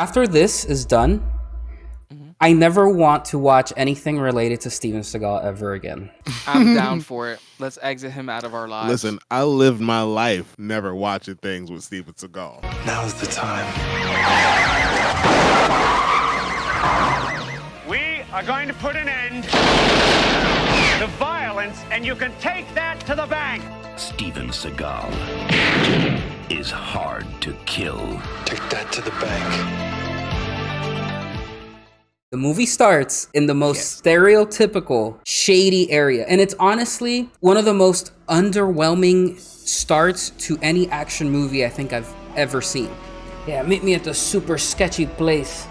After this is done, I never want to watch anything related to Steven Seagal ever again. I'm down for it. Let's exit him out of our lives. Listen, I lived my life never watching things with Steven Seagal. Now's the time. We are going to put an end to violence, and you can take that to the bank. Steven Seagal is hard to kill. Take that to the bank. The movie starts in the most stereotypical, shady area. And it's honestly one of the most underwhelming starts to any action movie I think I've ever seen. Yeah, meet me at the super sketchy place.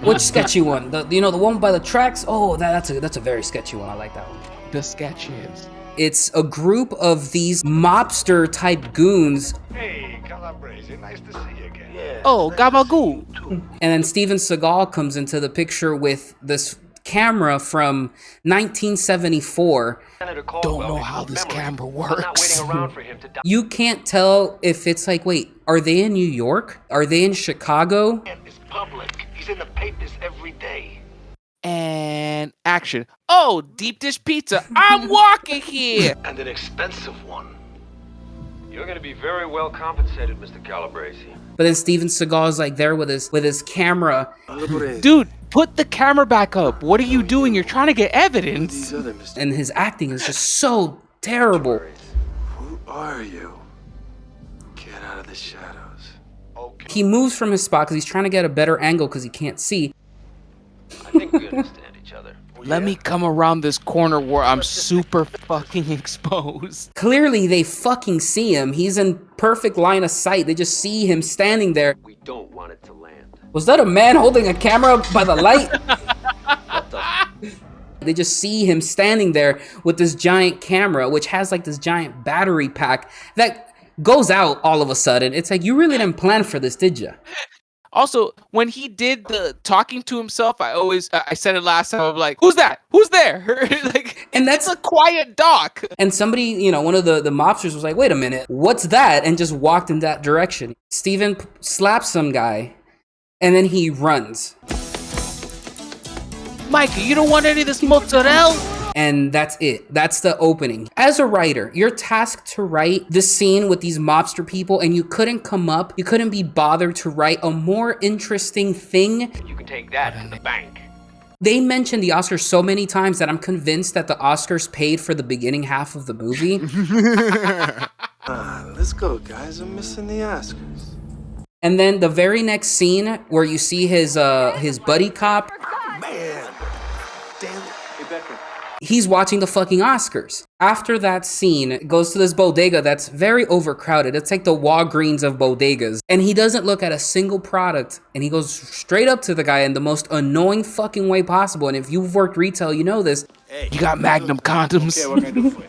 Which sketchy one? The one by the tracks? Oh, that's a very sketchy one. I like that one. The sketches. It's a group of these mobster type goons. Hey, Calabrese, nice to see you again. Yeah. Oh, gabagoo. And then Steven Seagal comes into the picture with this camera from 1974. Don't know how this camera works. You can't tell if it's like, wait, are they in New York? Are they in Chicago? It's public. He's in the papers every day. And action. Oh, deep dish pizza. I'm walking here. And an expensive one. You're going to be very well compensated, Mr. Calabrese. But then Steven Seagal is like there with his camera. Dude, put the camera back up. What are you doing? You're trying to get evidence. And his acting is just so terrible. Who are you? Get out of the shadows. Okay. He moves from his spot because he's trying to get a better angle because he can't see. I think we understand each other. Let me come around this corner where I'm super fucking exposed. Clearly, they fucking see him. He's in perfect line of sight. They just see him standing there. We don't want it to land. Was that a man holding a camera by the light? They just see him standing there with this giant camera, which has like this giant battery pack that goes out all of a sudden. It's like, you really didn't plan for this, did you? Also, when he did the talking to himself, I said it last time, I'm like, who's that? Who's there? Like, And that's a quiet doc. And somebody, one of the mobsters was like, wait a minute, what's that? And just walked in that direction. Steven slaps some guy, and then he runs. Micah, you don't want any of this mozzarella? And that's it. That's the opening. As a writer, you're tasked to write this scene with these mobster people, and you couldn't be bothered to write a more interesting thing. You can take that to the bank. They mentioned the Oscars so many times that I'm convinced that the Oscars paid for the beginning half of the movie. Let's go, guys. I'm missing the Oscars. And then the very next scene where you see his buddy cop, Man, damn it. Hey, Becker. he's watching the fucking Oscars. After that scene, it goes to this bodega that's very overcrowded. It's like the Walgreens of bodegas. And he doesn't look at a single product. And he goes straight up to the guy in the most annoying fucking way possible. And if you've worked retail, you know this. Hey, You got Magnum condoms. okay, what can I do for you?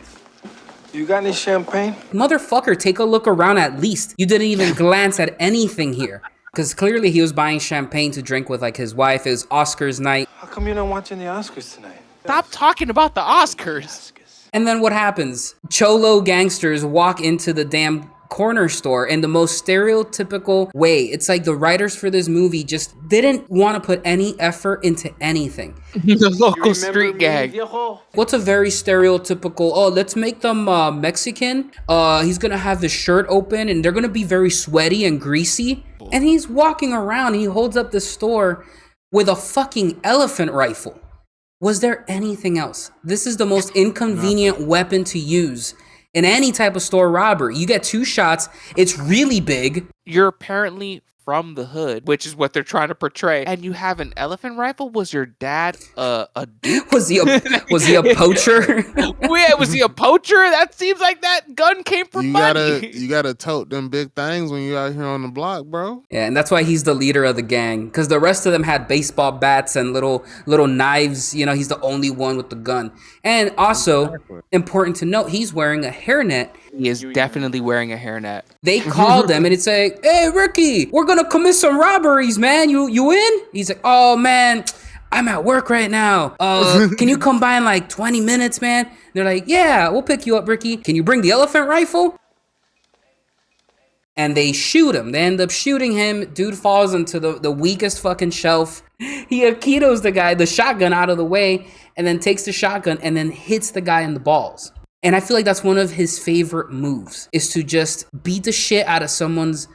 You got any champagne? Motherfucker, take a look around at least. You didn't even glance at anything here. Because clearly he was buying champagne to drink with like his wife, his Oscars night. How come you're not watching the Oscars tonight? Stop talking about the Oscars. And then what happens? Cholo gangsters walk into the damn corner store in the most stereotypical way. It's like the writers for this movie just didn't want to put any effort into anything. The local street gang. What's a very stereotypical, oh, let's make them Mexican. He's going to have his shirt open and they're going to be very sweaty and greasy. And he's walking around and he holds up the store with a fucking elephant rifle. Was there anything else? This is the most inconvenient weapon to use in any type of store robbery. You get 2 shots. It's really big. You're apparently from the hood, which is what they're trying to portray, and you have an elephant rifle. Was your dad a duke? Was he a poacher? Yeah, was he a poacher? That seems like that gun came from money. You gotta tote them big things when you out here on the block, bro. Yeah, and that's why he's the leader of the gang. Because the rest of them had baseball bats and little knives. He's the only one with the gun. And also, important to note, he's wearing a hairnet. He is definitely wearing a hairnet. They called him and it's like, hey, Ricky, we're going to commit some robberies, man. You in? He's like, oh, man, I'm at work right now. Can you come by in like 20 minutes, man? And they're like, yeah, we'll pick you up, Ricky. Can you bring the elephant rifle? and they shoot him. They end up shooting him. Dude falls into the weakest fucking shelf. He Aikidos the shotgun out of the way, and then takes the shotgun and then hits the guy in the balls. And I feel like that's one of his favorite moves, is to just beat the shit out of someone's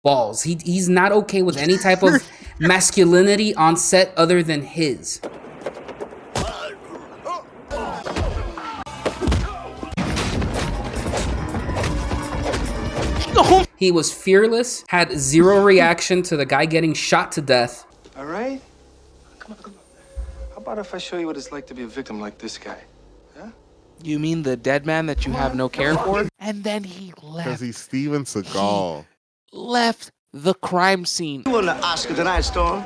balls. He's not okay with any type of masculinity on set other than his. He was fearless, had zero reaction to the guy getting shot to death. All right? Come on. How about if I show you what it's like to be a victim like this guy? Huh? You mean the dead man that you have no care for? And then he left. Because he's Steven Seagal. Left the crime scene. You won the Oscar tonight, Storm.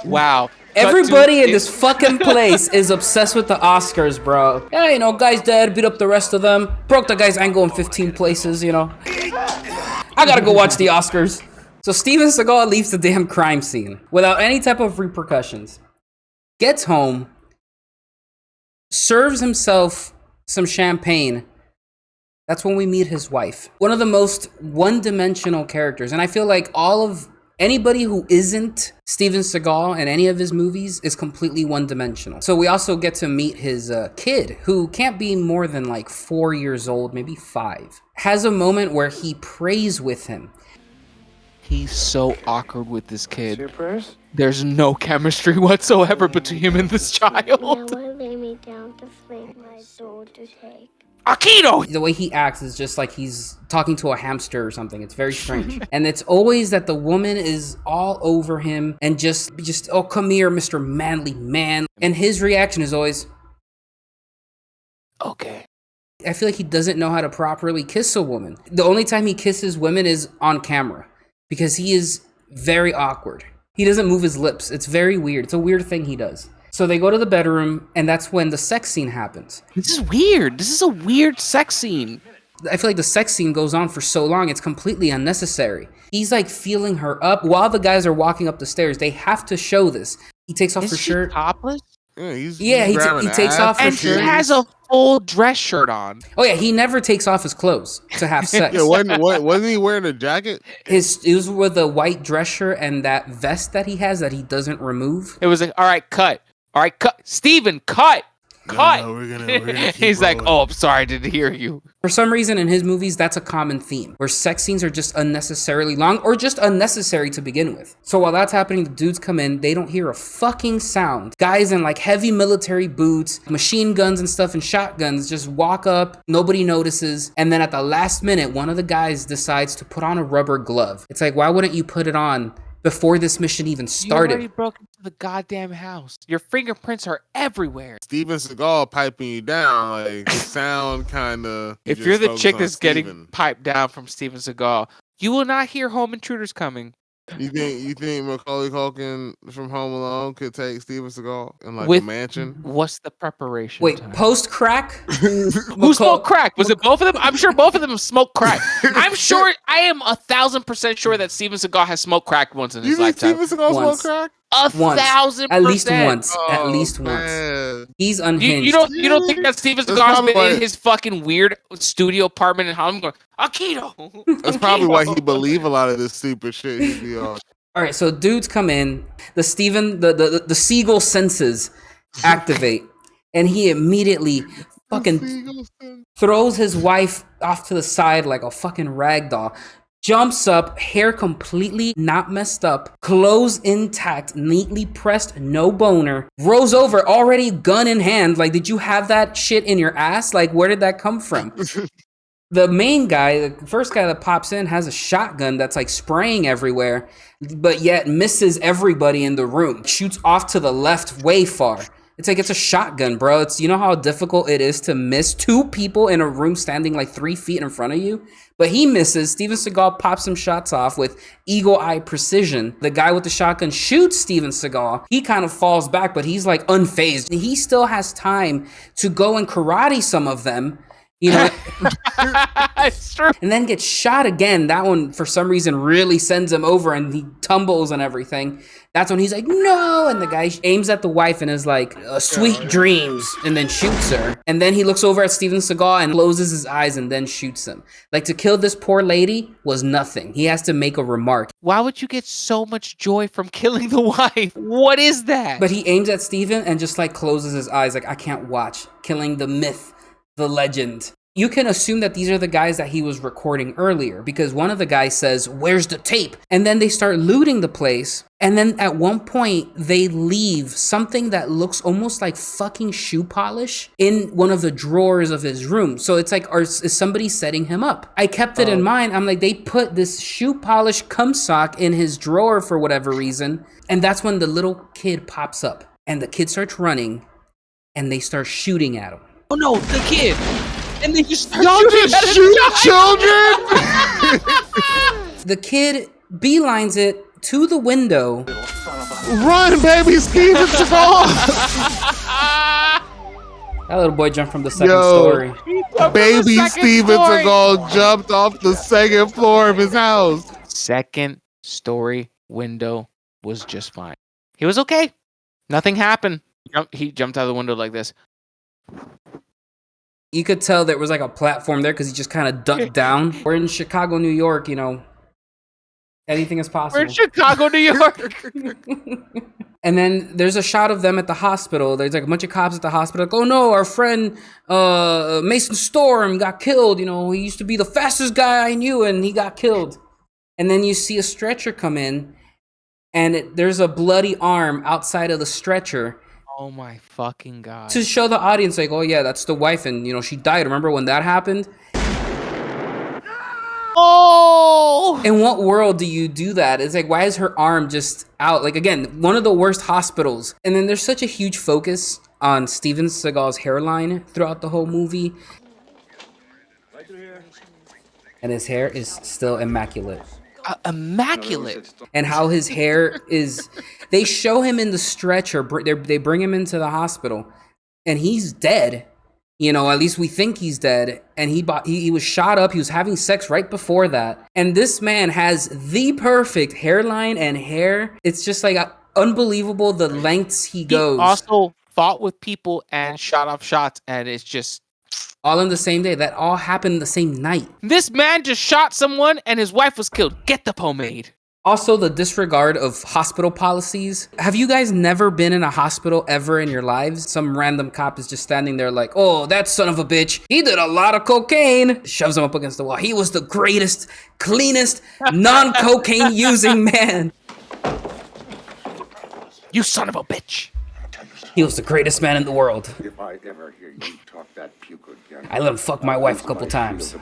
Wow. Everybody in this fucking place is obsessed with the Oscars, bro. Yeah, you know, guy's dead, beat up the rest of them. Broke the guy's ankle in 15 places, you know. I gotta go watch the Oscars. So Steven Seagal leaves the damn crime scene without any type of repercussions. Gets home, serves himself some champagne. That's when we meet his wife. One of the most one-dimensional characters. And I feel like anybody who isn't Steven Seagal in any of his movies is completely one-dimensional. So we also get to meet his kid, who can't be more than like 4 years old, maybe 5. Has a moment where he prays with him. He's so awkward with this kid. Your prayers? There's no chemistry whatsoever between him and this child. Never lay me down to sleep, my soul to take. Aikido! The way he acts is just like he's talking to a hamster or something. It's very strange. And it's always that the woman is all over him and just, oh, come here, Mr. Manly Man. And his reaction is always, Okay. I feel like he doesn't know how to properly kiss a woman. The only time he kisses women is on camera because he is very awkward. He doesn't move his lips. It's very weird. It's a weird thing he does. So they go to the bedroom, and that's when the sex scene happens. This is weird. This is a weird sex scene. I feel like the sex scene goes on for so long, it's completely unnecessary. He's like feeling her up while the guys are walking up the stairs. They have to show this. He takes off her shirt. Topless? Yeah, he takes off her And shirt. he has a full dress shirt on. Oh yeah, he never takes off his clothes to have sex. Yeah, wasn't he wearing a jacket? It was with a white dress shirt and that vest that he has that he doesn't remove. It was like, all right, cut. Steven, cut. Cut. No, we're gonna keep He's like, rolling. oh, I'm sorry, I didn't hear you. For some reason in his movies, that's a common theme, where sex scenes are just unnecessarily long or just unnecessary to begin with. So while that's happening, the dudes come in, they don't hear a fucking sound. Guys in like heavy military boots, machine guns and stuff and shotguns just walk up, nobody notices. And then at the last minute, one of the guys decides to put on a rubber glove. It's like, why wouldn't you put it on before this mission even started? You already broke into the goddamn house. Your fingerprints are everywhere. Steven Seagal piping you down, like you sound kind of. If you're the chick that's getting piped down from Steven Seagal, you will not hear home intruders coming. You think Macaulay Culkin from Home Alone could take Steven Seagal in like With a mansion? What's the preparation? Wait, time? post crack? Who smoked crack? Was it both of them? I'm sure both of them smoked crack. I am 1,000% sure that Steven Seagal has smoked crack once in his lifetime. Steven Seagal Once. smoked crack? 1,000%. At least once. At Oh, least once. man. He's unhinged. You don't think that Steven That's Seagal's probably been in why- his fucking weird studio apartment in Hollywood going, Aikido? That's probably why he believe a lot of this stupid shit he be on. All right, so dudes come in. The Seagal senses activate, and he immediately fucking throws his wife off to the side like a fucking rag doll. Jumps up, hair completely not messed up, clothes intact, neatly pressed, no boner. Rolls over, already gun in hand. Like, did you have that shit in your ass? Like, where did that come from? The main guy, the first guy that pops in, has a shotgun that's like spraying everywhere, but yet misses everybody in the room. Shoots off to the left way far. It's like, it's a shotgun, bro. You know how difficult it is to miss 2 people in a room standing like 3 feet in front of you? But he misses. Steven Seagal pops some shots off with eagle eye precision. The guy with the shotgun shoots Steven Seagal. He kind of falls back, but he's like unfazed. He still has time to go and karate some of them You know, It's true. and then gets shot again. That one, for some reason, really sends him over and he tumbles and everything. That's when he's like, no! And the guy aims at the wife and is like, sweet dreams, and then shoots her. And then he looks over at Steven Seagal and closes his eyes and then shoots him. Like, to kill this poor lady was nothing. He has to make a remark. Why would you get so much joy from killing the wife? What is that? But he aims at Steven and just like closes his eyes like, I can't watch. Killing the myth, the legend. You can assume that these are the guys that he was recording earlier because one of the guys says, where's the tape? And then they start looting the place. And then at one point they leave something that looks almost like fucking shoe polish in one of the drawers of his room. So it's like, is somebody setting him up? I kept it in mind. I'm like, they put this shoe polish cum sock in his drawer for whatever reason. And that's when the little kid pops up and the kid starts running and they start shooting at him. Oh no, the kid. And they just start Y'all shooting just at his shoot child. children? The kid beelines it to the window. Run, baby, Steven Seagal! That little boy jumped from the second Yo. story. Baby Second Steven story. Seagal jumped off the second floor of his house. Second story window was just fine. He was okay. Nothing happened. He jumped out of the window like this. You could tell there was like a platform there because he just kind of ducked down. We're in Chicago, New York, you know. Anything is possible. We're in Chicago, New York. And then there's a shot of them at the hospital. There's like a bunch of cops at the hospital. Like, oh no, our friend Mason Storm got killed. You know, he used to be the fastest guy I knew and he got killed. And then you see a stretcher come in and there's a bloody arm outside of the stretcher. Oh my fucking God. To show the audience, like, oh yeah, that's the wife, and you know she died. Remember when that happened? Oh! In what world do you do that? It's like, why is her arm just out? Like, again, one of the worst hospitals. And then there's such a huge focus on Steven Seagal's hairline throughout the whole movie, and his hair is still immaculate. Immaculate. And how his hair is, they show him in the stretcher, they bring him into the hospital and he's dead, you know, at least we think he's dead, and he was shot up, he was having sex right before that, and this man has the perfect hairline and hair. It's just like unbelievable the lengths he goes. He also fought with people and shot off shots, and it's just all in the same day. That all happened the same night. This man just shot someone and his wife was killed. Get the pomade. Also, the disregard of hospital policies. Have you guys never been in a hospital ever in your lives? Some random cop is just standing there like, oh, that son of a bitch, he did a lot of cocaine. Shoves him up against the wall. He was the greatest, cleanest, non-cocaine using man. You son of a bitch. He was the greatest man in the world. If I ever hear you talk that puke again, I let him fuck my wife a couple times.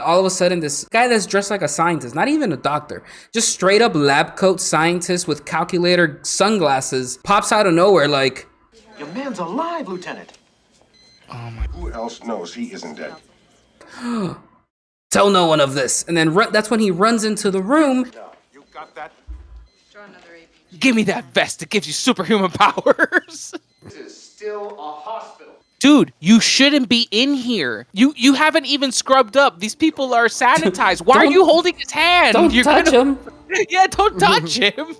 All of a sudden, this guy that's dressed like a scientist, not even a doctor, just straight up lab coat scientist with calculator sunglasses, pops out of nowhere like, Your man's alive, Lieutenant. Oh my. who else knows he isn't dead? tell no one of this. And then that's when he runs into the room. You got that? Give me that vest. It gives you superhuman powers. This is still a hospital. Dude, you shouldn't be in here. You haven't even scrubbed up. These people are sanitized. Why are you holding his hand? Don't touch him. Yeah, don't touch him.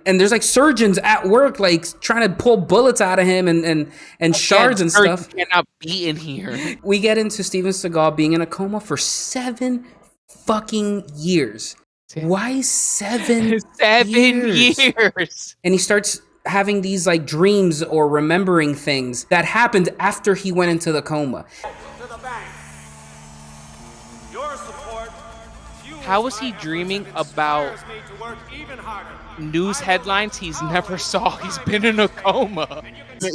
And there's like surgeons at work like trying to pull bullets out of him and shards and stuff. You cannot be in here. We get into Steven Seagal being in a coma for 7 fucking years. Why 7 years? And he starts having these like dreams or remembering things that happened after he went into the coma. To the bank. Your support. How was he dreaming about news headlines he's never saw? He's been in a coma.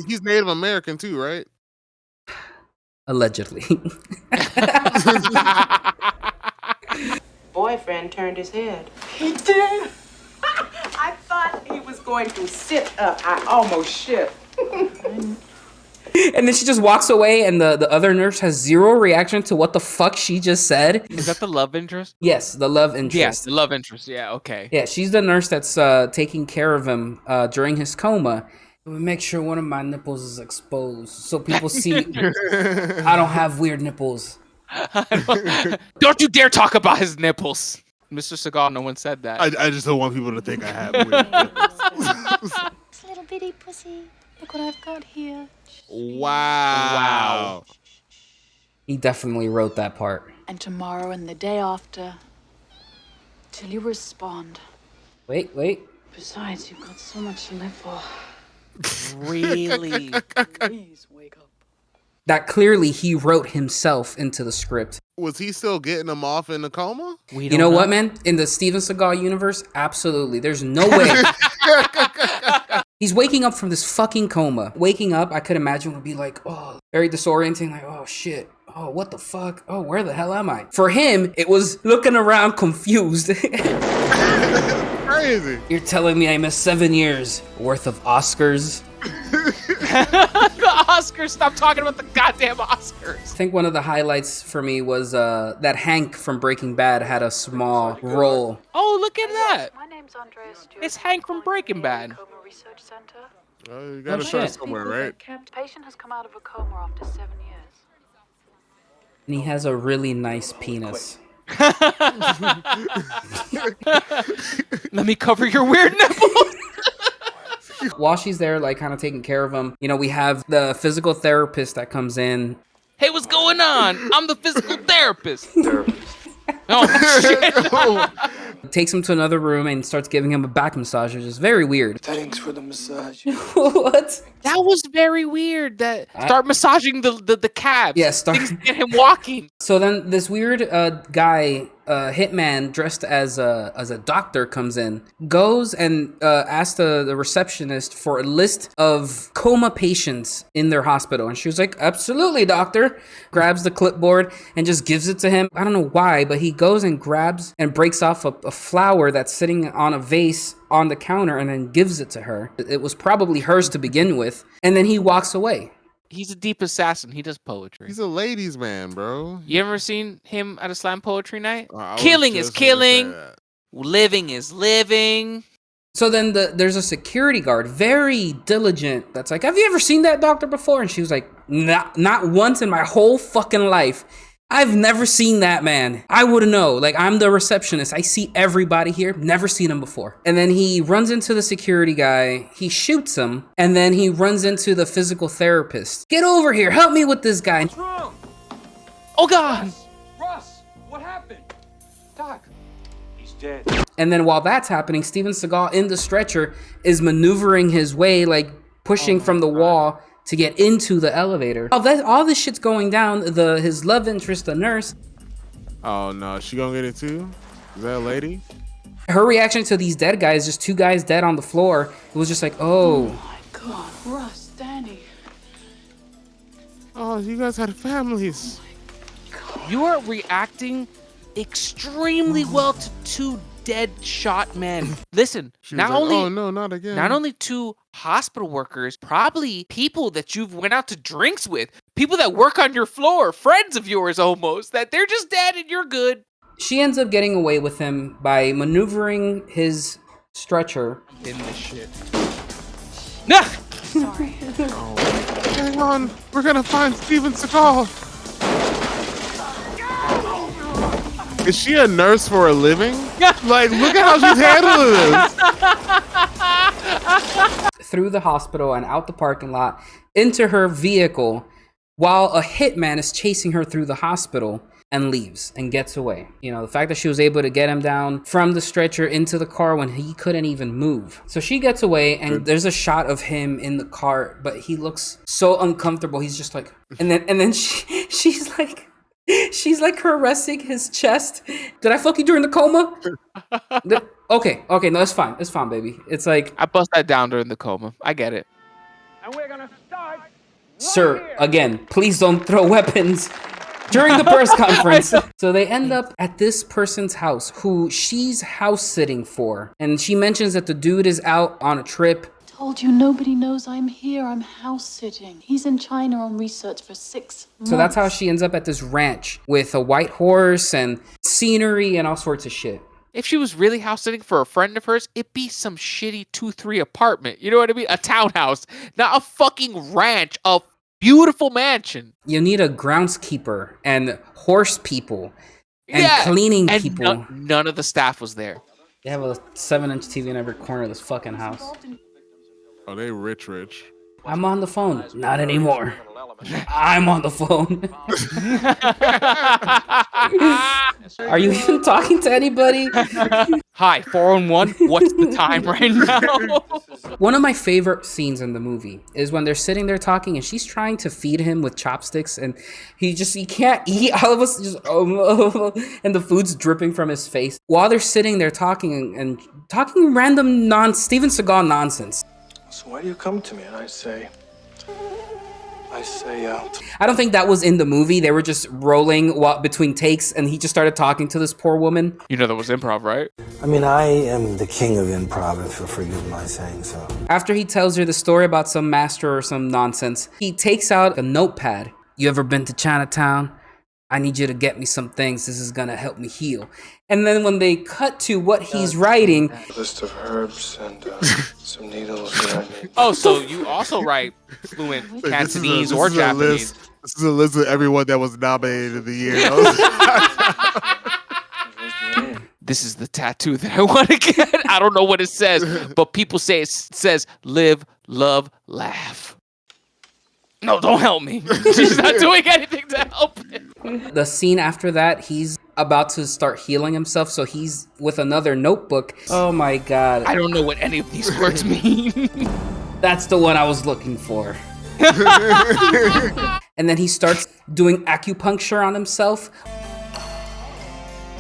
He's Native American too, right? Allegedly. Boyfriend turned his head. He did? I thought he was going to sit up. I almost shit. And then she just walks away and the other nurse has zero reaction to what the fuck she just said. Is that the love interest? Yes, the love interest. Yes, the love interest. Yeah, okay. Yeah, she's the nurse that's taking care of him during his coma. Make sure one of my nipples is exposed so people see I don't have weird nipples. Don't you dare talk about his nipples. Mr. Seagal, no one said that. I just don't want people to think I have weird nipples. It's a little bitty pussy. Look what I've got here. Wow. He definitely wrote that part. And tomorrow and the day after, till you respond. Wait. Besides, you've got so much to live for. Really? Please wake up. That clearly he wrote himself into the script. Was he still getting them off in the coma? You know what, man? In the Steven Seagal universe, absolutely. There's no way. He's waking up from this fucking coma. Waking up, I could imagine, would be like, oh, very disorienting, like, oh shit. Oh, what the fuck? Oh, where the hell am I? For him, it was looking around confused. Crazy. You're telling me I missed 7 years worth of Oscars? The Oscars. Stop talking about the goddamn Oscars. I think one of the highlights for me was that Hank from Breaking Bad had a small role. Oh, look at that. My name's Andrea Stewart. It's Hank from Breaking Bad. Coma Research Center. Oh, you gotta Oh, start shit. somewhere, right? Patient has come out of a coma after 7 years. And he has a really nice penis. Let me cover your weird nipple. While she's there, like, kind of taking care of him, you know, we have the physical therapist that comes in. Hey, what's going on? I'm the physical therapist. Oh, shit. Takes him to another room and starts giving him a back massage, which is very weird. Thanks for the massage. What? That was very weird. That start massaging the calves. Yeah, start. Things get him walking. So then this weird guy, hitman dressed as a doctor comes in, goes and asks the receptionist for a list of coma patients in their hospital. And she was like, absolutely, doctor. Grabs the clipboard and just gives it to him. I don't know why, but he goes and grabs and breaks off a flower that's sitting on a vase on the counter and then gives it to her. It was probably hers to begin with. And then he walks away. He's a deep assassin. He does poetry. He's a ladies' man, bro. You ever seen him at a slam poetry night? I was Killing is just gonna say killing. that. Living is living. So then there's a security guard, very diligent, that's like, have you ever seen that doctor before? And she was like, not once in my whole fucking life. I've never seen that man. I wouldn't know. Like, I'm the receptionist. I see everybody here. Never seen him before. And then he runs into the security guy. He shoots him. And then he runs into the physical therapist. Get over here. Help me with this guy. What's wrong? Oh, God. Russ, what happened? Doc, he's dead. And then while that's happening, Steven Seagal in the stretcher is maneuvering his way, like pushing from the wall to get into the elevator. All this shit's going down. His love interest, the nurse. Oh no, she gonna get it too? Is that a lady? Her reaction to these dead guys, just two guys dead on the floor, it was just like, oh. My God, Russ, Danny. Oh, you guys had families. You are reacting extremely well to two dead shot men. Listen, She was not like, only oh no, not again. not only two hospital workers, probably people that you've went out to drinks with, people that work on your floor, friends of yours almost, that they're just dead and you're good. She ends up getting away with him by maneuvering his stretcher. In this shit. Nah! Sorry. Hang on, we're gonna find Steven Seagal. Is she a nurse for a living? Like, look at how she's handling this. Through the hospital and out the parking lot into her vehicle while a hitman is chasing her through the hospital and leaves and gets away. You know, the fact that she was able to get him down from the stretcher into the car when he couldn't even move. So she gets away and there's a shot of him in the car, but he looks so uncomfortable. He's just like, and then she's like caressing his chest. Did I fuck you during the coma? Okay, no, it's fine. It's fine, baby. It's like, I bust that down during the coma. I get it. And we're gonna start. sir, again, please don't throw weapons during the press conference. So they end up at this person's house who she's house sitting for. And she mentions that the dude is out on a trip. Told you nobody knows I'm here. I'm house sitting. He's in China on research for 6 months. So that's how she ends up at this ranch with a white horse and scenery and all sorts of shit. If she was really house sitting for a friend of hers, it'd be some shitty 2-3 apartment. You know what I mean? A townhouse, not a fucking ranch, a beautiful mansion. You need a groundskeeper and horse people and cleaning people. None of the staff was there. They have a 7-inch TV in every corner of this fucking house. Oh, they rich. I'm on the phone. Not anymore. I'm on the phone. Are you even talking to anybody? Hi, 411. What's the time right now? One of my favorite scenes in the movie is when they're sitting there talking and she's trying to feed him with chopsticks and he can't eat. All of us just and the food's dripping from his face while they're sitting there talking and talking random Steven Seagal nonsense. So why do you come to me? And I say, I don't think that was in the movie. They were just rolling between takes, and he just started talking to this poor woman. You know that was improv, right? I mean, I am the king of improv, if you'll forgive my saying so. After he tells her the story about some master or some nonsense, he takes out a notepad. You ever been to Chinatown? I need you to get me some things. This is gonna help me heal. And then when they cut to what he's writing, list of herbs and some needles that I need. Oh, so you also write fluent Cantonese or Japanese. This is a list of everyone that was nominated of the year. This is the tattoo that I want to get. I don't know what it says, but people say it says live, love, laugh. No, don't help me. She's not doing anything to help him. The scene after that, he's about to start healing himself, so he's with another notebook. Oh my god. I don't know what any of these words mean. That's the one I was looking for. And then he starts doing acupuncture on himself.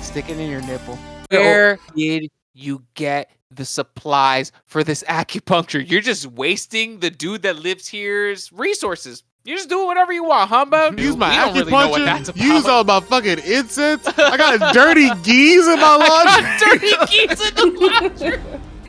Stick it in your nipple. Where did you get the supplies for this acupuncture? You're just wasting the dude that lives here's resources. You're just doing whatever you want, huh, bro? Use my acupuncture. Really know what that's about. Use all my fucking incense. I got dirty geese in my laundry. Dirty geese in the laundry.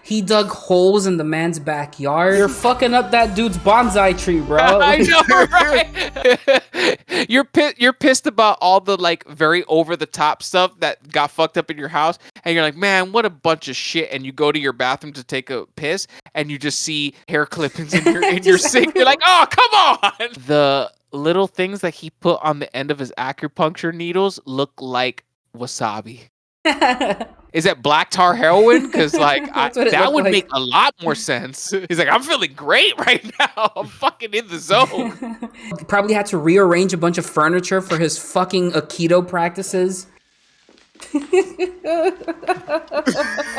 He dug holes in the man's backyard. You're fucking up that dude's bonsai tree, bro. I know, right? You're pissed about all the like very over the top stuff that got fucked up in your house, and you're like, man, what a bunch of shit. And you go to your bathroom to take a piss, and you just see hair clippings in your sink. You're like, oh, come on. The little things that he put on the end of his acupuncture needles look like wasabi. Is that black tar heroin? Because like that would make a lot more sense. He's like, I'm feeling great right now. I'm fucking in the zone. He probably had to rearrange a bunch of furniture for his fucking Aikido practices.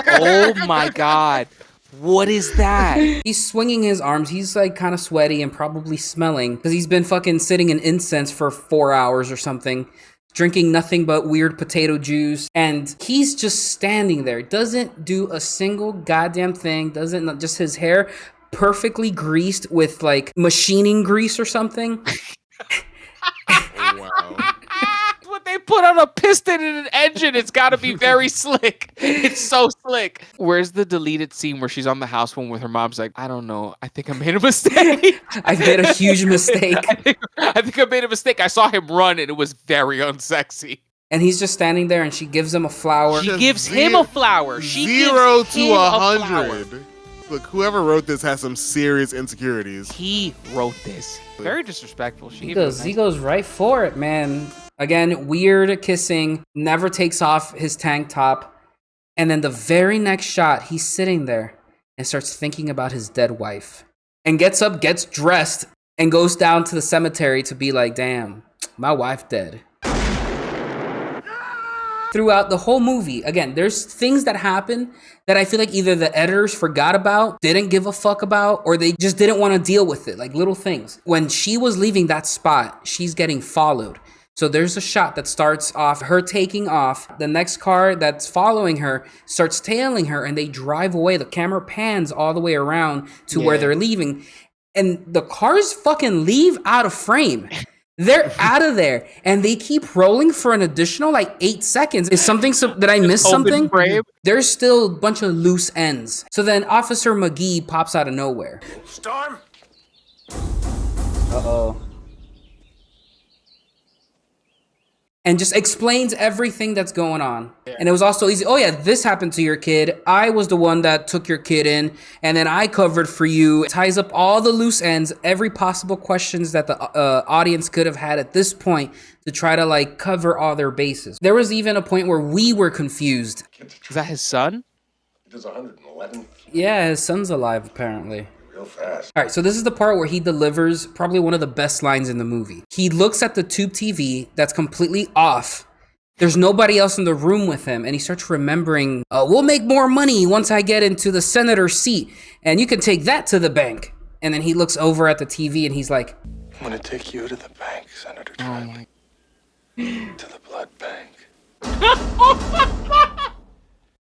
Oh my god. What is that? He's swinging his arms. He's like kind of sweaty and probably smelling because he's been fucking sitting in incense for 4 hours or something. Drinking nothing but weird potato juice, and he's just standing there, doesn't do a single goddamn thing, doesn't, just his hair perfectly greased with like machining grease or something. Oh, wow. When they put on a piston in an engine, it's got to be very slick. It's so slick. Where's the deleted scene where she's on the house phone with her mom's like, I don't know. I think I made a mistake. I've made a huge mistake. I think I made a mistake. I saw him run and it was very unsexy. And he's just standing there and she gives him a flower. She gives him a flower. She 0 gives to him 100. Look, whoever wrote this has some serious insecurities. He wrote this. Very disrespectful. He goes right for it, man. Again, weird kissing, never takes off his tank top. And then the very next shot, he's sitting there and starts thinking about his dead wife. And gets up, gets dressed, and goes down to the cemetery to be like, damn, my wife dead. Throughout the whole movie, again, there's things that happen that I feel like either the editors forgot about, didn't give a fuck about, or they just didn't want to deal with it, like little things. When she was leaving that spot, she's getting followed. So there's a shot that starts off her taking off. The next car that's following her starts tailing her and they drive away. The camera pans all the way around to where they're leaving. And the cars fucking leave out of frame. They're out of there. And they keep rolling for an additional like 8 seconds. Is something, did I miss something? There's still a bunch of loose ends. So then Officer McGee pops out of nowhere. Storm? Uh-oh. and just explains everything that's going on. Yeah. And it was also easy. Oh yeah, this happened to your kid. I was the one that took your kid in, and then I covered for you. It ties up all the loose ends, every possible questions that the audience could have had at this point to try to like cover all their bases. There was even a point where we were confused. Is that his son? He does 111. Yeah, his son's alive apparently. Real fast. All right, so this is the part where he delivers probably one of the best lines in the movie. He looks at the tube TV that's completely off. There's nobody else in the room with him, and he starts remembering, we'll make more money once I get into the senator's seat, and you can take that to the bank. And then he looks over at the TV, and he's like, I'm gonna take you to the bank, Senator Trent. To the blood bank.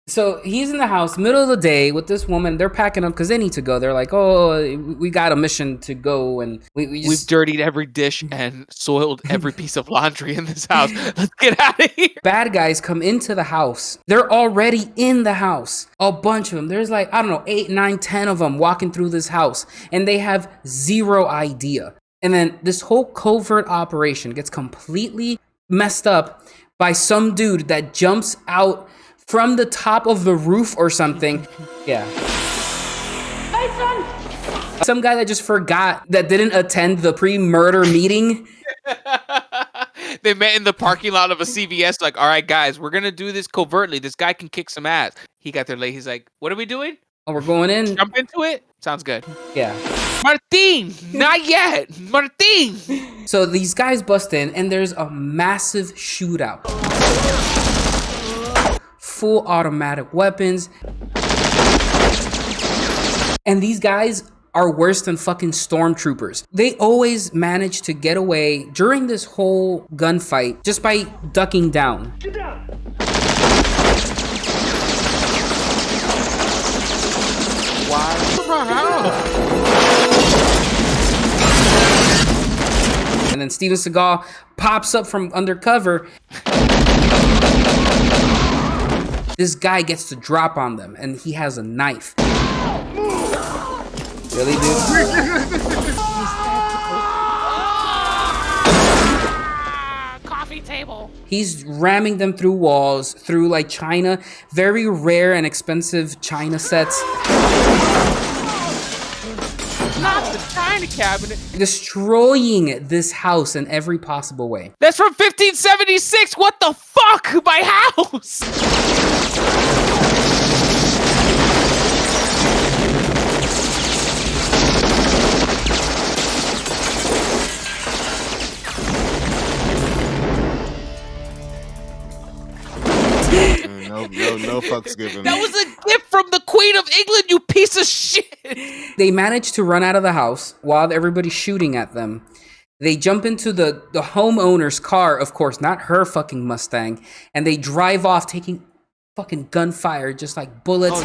So he's in the house, middle of the day, with this woman. They're packing up because they need to go. They're like, oh, we got a mission to go. And we've dirtied every dish and soiled every piece of laundry in this house. Let's get out of here. Bad guys come into the house. They're already in the house. A bunch of them. There's like, I don't know, 8, 9, 10 of them walking through this house. And they have zero idea. And then this whole covert operation gets completely messed up by some dude that jumps out from the top of the roof or something. Yeah. Hey, son! Some guy that just forgot, that didn't attend the pre-murder meeting. They met in the parking lot of a CVS, like, all right, guys, we're going to do this covertly. This guy can kick some ass. He got there late. He's like, what are we doing? Oh, we're going in. Jump into it? Sounds good. Yeah. Martin! Not yet! Martin! So these guys bust in, and there's a massive shootout. Full automatic weapons. And these guys are worse than fucking stormtroopers. They always manage to get away during this whole gunfight just by ducking down. Get down. And then Steven Seagal pops up from undercover. This guy gets to drop on them, and he has a knife. Really, dude? Coffee table. He's ramming them through walls, through like china, very rare and expensive china sets. Not the china cabinet. Destroying this house in every possible way. That's from 1576. What the fuck? My house. No fucks given. That was a gift from the Queen of England, you piece of shit. They manage to run out of the house while everybody's shooting at them. They jump into the homeowner's car, of course, not her fucking Mustang, and they drive off taking fucking gunfire, just like bullets.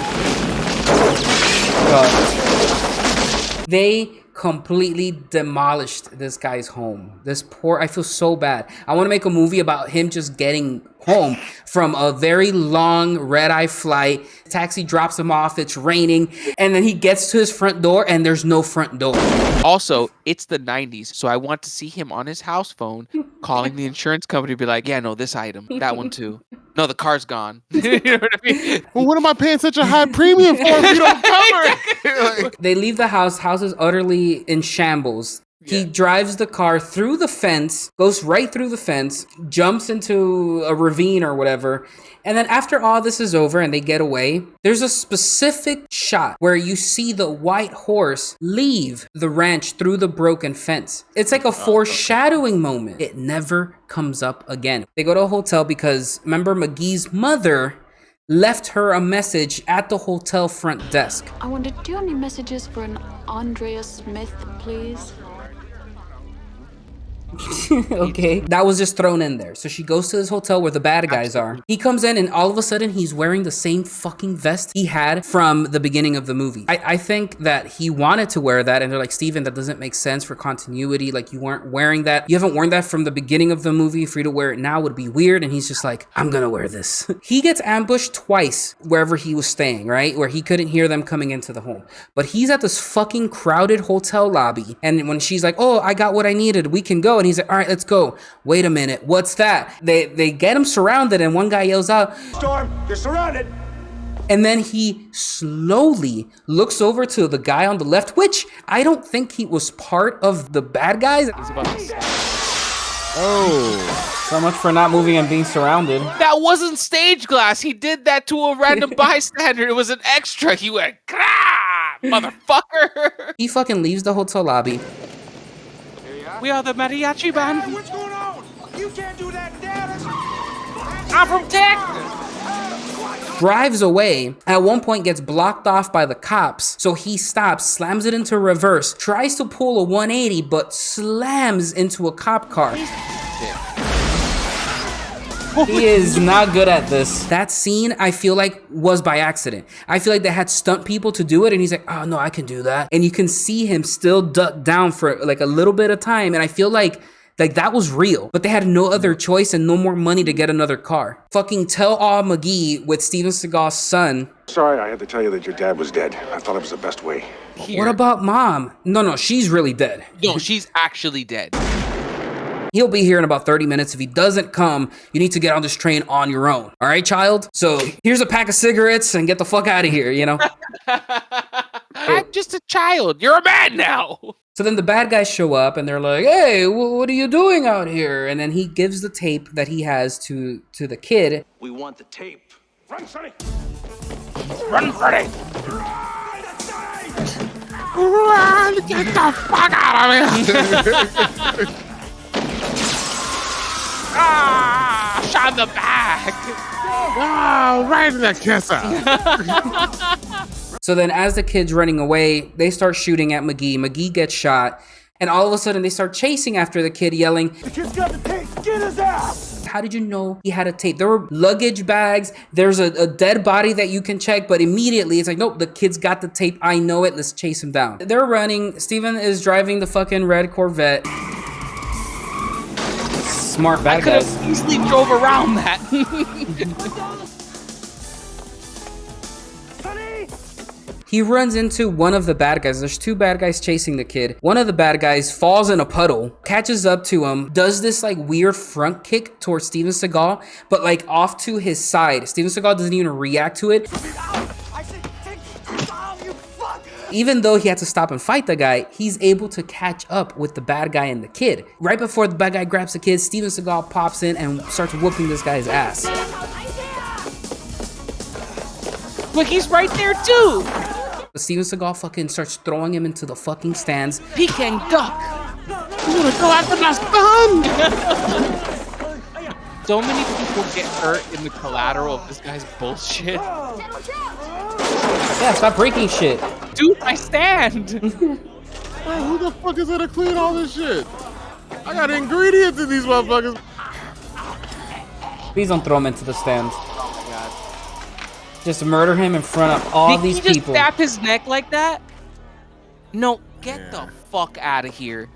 They completely demolished this guy's home. I feel so bad. I want to make a movie about him just getting home from a very long red-eye flight. Taxi drops him off, it's raining, and then he gets to his front door and there's no front door. Also, it's the 90s, so I want to see him on his house phone calling the insurance company, be like, yeah, no, this item, that one too. No, the car's gone. You know what I mean? Well, what am I paying such a high premium for if you don't cover it? They leave the house. House is utterly in shambles. Yeah. He drives the car through the fence, goes right through the fence, jumps into a ravine or whatever. And then after all this is over and they get away, there's a specific shot where you see the white horse leave the ranch through the broken fence. It's like a foreshadowing moment. It never comes up again. They go to a hotel because, remember, McGee's mother left her a message at the hotel front desk. I wondered, do you have any messages for an Andrea Smith, please? Okay, that was just thrown in there. So she goes to this hotel where the bad guys are. He comes in and all of a sudden he's wearing the same fucking vest he had from the beginning of the movie. I think that he wanted to wear that and they're like, Steven, that doesn't make sense for continuity. Like, you weren't wearing that. You haven't worn that from the beginning of the movie. For you to wear it now would be weird. And he's just like, I'm gonna wear this. He gets ambushed twice wherever he was staying, right? Where he couldn't hear them coming into the home. But he's at this fucking crowded hotel lobby. And when she's like, oh, I got what I needed, we can go. And he's like, all right, let's go. Wait a minute, what's that? They get him surrounded, and one guy yells out, Storm, you're surrounded. and then he slowly looks over to the guy on the left, which I don't think he was part of the bad guys. He's about to So much for not moving and being surrounded. That wasn't stage glass. He did that to a random bystander. It was an extra. He went, motherfucker. He fucking leaves the hotel lobby. We are the mariachi band. Hey, what's going on? You can't do that, Dad. I'm from Texas. Drives away, at one point gets blocked off by the cops, so he stops, slams it into reverse, tries to pull a 180, but slams into a cop car. He is not good at this. That scene, I feel like, was by accident. I feel like they had stunt people to do it, and he's like, oh no, I can do that. And you can see him still duck down for like a little bit of time, and I feel like that was real, but they had no other choice and no more money to get another car. Fucking Tell All McGee with Steven Seagal's son. Sorry, I had to tell you that your dad was dead. I thought it was the best way. What about mom? No, she's really dead. No, she's actually dead. He'll be here in about 30 minutes. If he doesn't come, you need to get on this train on your own. All right, child? So here's a pack of cigarettes and get the fuck out of here, you know? I'm just a child. You're a man now. So then the bad guys show up and they're like, hey, what are you doing out here? And then he gives the tape that he has to the kid. We want the tape. Run, Sonny! Run, Freddy! Run! Get the fuck out of here! Shot in the back! Oh, right in the kisser. So then as the kid's running away, they start shooting at McGee. McGee gets shot. And all of a sudden they start chasing after the kid, yelling, The kid's got the tape. Get his ass. how did you know he had a tape? There were luggage bags. There's a dead body that you can check. But immediately it's like, nope, the kid's got the tape. I know it. Let's chase him down. They're running. Steven is driving the fucking red Corvette. Smart bad guys. I could have easily drove around that. He runs into one of the bad guys. There's two bad guys chasing the kid. One of the bad guys falls in a puddle, catches up to him, does this like weird front kick towards Steven Seagal, but like off to his side. Steven Seagal doesn't even react to it. Even though he had to stop and fight the guy, he's able to catch up with the bad guy and the kid. Right before the bad guy grabs the kid, Steven Seagal pops in and starts whooping this guy's ass. Look, he's right there too. Steven Seagal fucking starts throwing him into the fucking stands. Peking duck. I'm gonna go after my son. So many people get hurt in the collateral of this guy's bullshit. Yeah, stop breaking shit. Dude, I stand. Hey, who the fuck is gonna clean all this shit? I got ingredients in these motherfuckers. Please don't throw him into the stands. Just murder him in front of all these people. Did he just snap his neck like that? No, get the fuck out of here.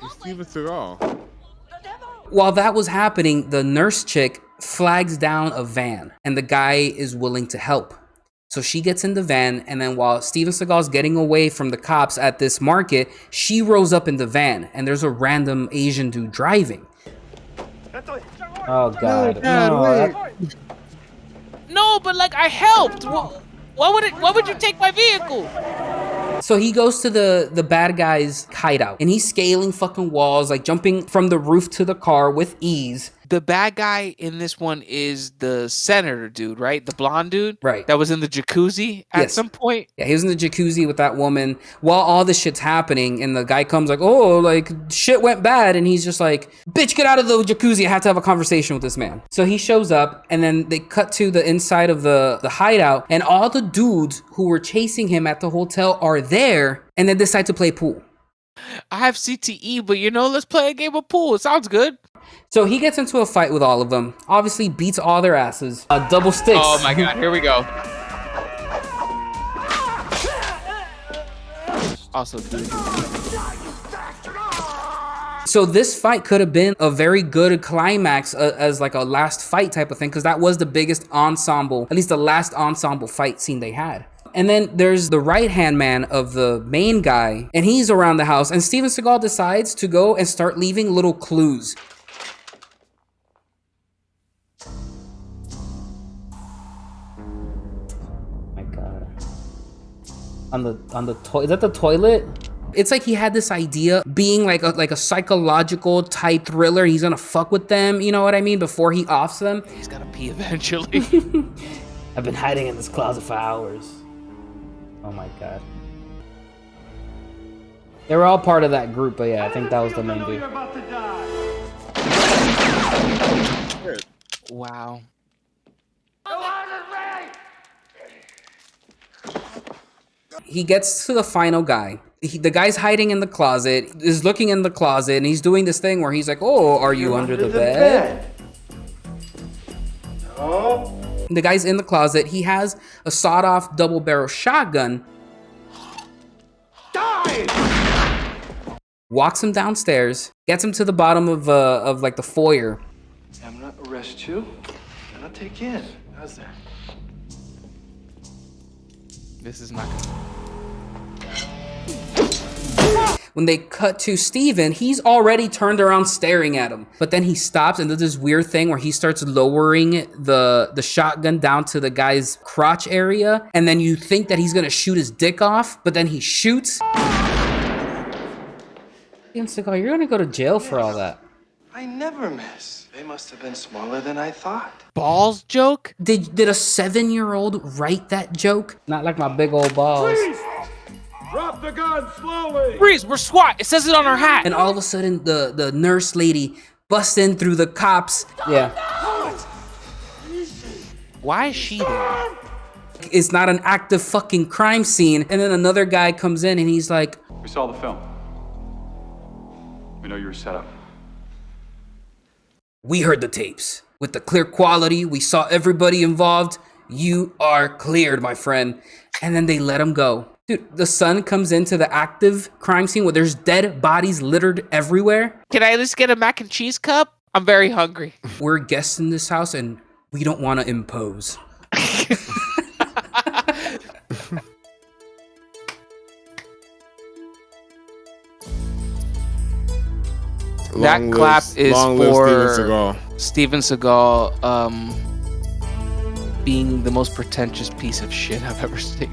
It's Steven Seagal. While that was happening, the nurse chick flags down a van and the guy is willing to help. So she gets in the van, and then while Steven Seagal's getting away from the cops at this market, she rolls up in the van and there's a random Asian dude driving. Oh God. No, but like I helped. Why would you take my vehicle? So he goes to the bad guy's hideout and he's scaling fucking walls, like jumping from the roof to the car with ease. The bad guy in this one is the senator dude, right? The blonde dude? Right. That was in the jacuzzi at some point? Yeah, he was in the jacuzzi with that woman while all this shit's happening, and the guy comes like, oh, like, shit went bad, and he's just like, bitch, get out of the jacuzzi, I have to have a conversation with this man. So he shows up, and then they cut to the inside of the hideout, and all the dudes who were chasing him at the hotel are there, and then decide to play pool. I have CTE, but let's play a game of pool. It sounds good. So he gets into a fight with all of them, obviously beats all their asses. Double sticks. Oh my God, here we go. Also, dude. So this fight could have been a very good climax as like a last fight type of thing, because that was the biggest ensemble, at least the last ensemble fight scene they had. And then there's the right-hand man of the main guy, and he's around the house, and Steven Seagal decides to go and start leaving little clues. My God. On the toilet, is that the toilet? It's like he had this idea being like a psychological type thriller. He's gonna fuck with them, you know what I mean, before he offs them. He's gotta pee eventually. I've been hiding in this closet for hours. Oh my God. They were all part of that group, but yeah, I think that was the main dude. Wow. He gets to the final guy. The guy's hiding in the closet, is looking in the closet, and he's doing this thing where he's like, oh, are you under the bed? Oh. The guy's in the closet. He has a sawed-off double-barrel shotgun. Die! Walks him downstairs, gets him to the bottom of like the foyer. I'm gonna arrest you, and I'll take you in. How's that? This is not good. When they cut to Steven, he's already turned around staring at him. But then he stops and does this weird thing where he starts lowering the shotgun down to the guy's crotch area. And then you think that he's gonna shoot his dick off, but then he shoots. Steven Seagal, you're gonna go to jail for all that. I never miss. They must have been smaller than I thought. Balls joke? Did a 7-year-old write that joke? Not like my big old balls. Freeze! Drop the gun slowly! Freeze, we're SWAT. It says it on our hat. And all of a sudden, the nurse lady busts in through the cops. Yeah. Why is she there? It's not an active fucking crime scene. And then another guy comes in and he's like, we saw the film. We know you were set up. we heard the tapes. With the clear quality, we saw everybody involved. You are cleared, my friend. And then they let him go. Dude, the son comes into the active crime scene where there's dead bodies littered everywhere. Can I at least get a mac and cheese cup? I'm very hungry. We're guests in this house and we don't want to impose. That clap is for Steven Seagal being the most pretentious piece of shit I've ever seen.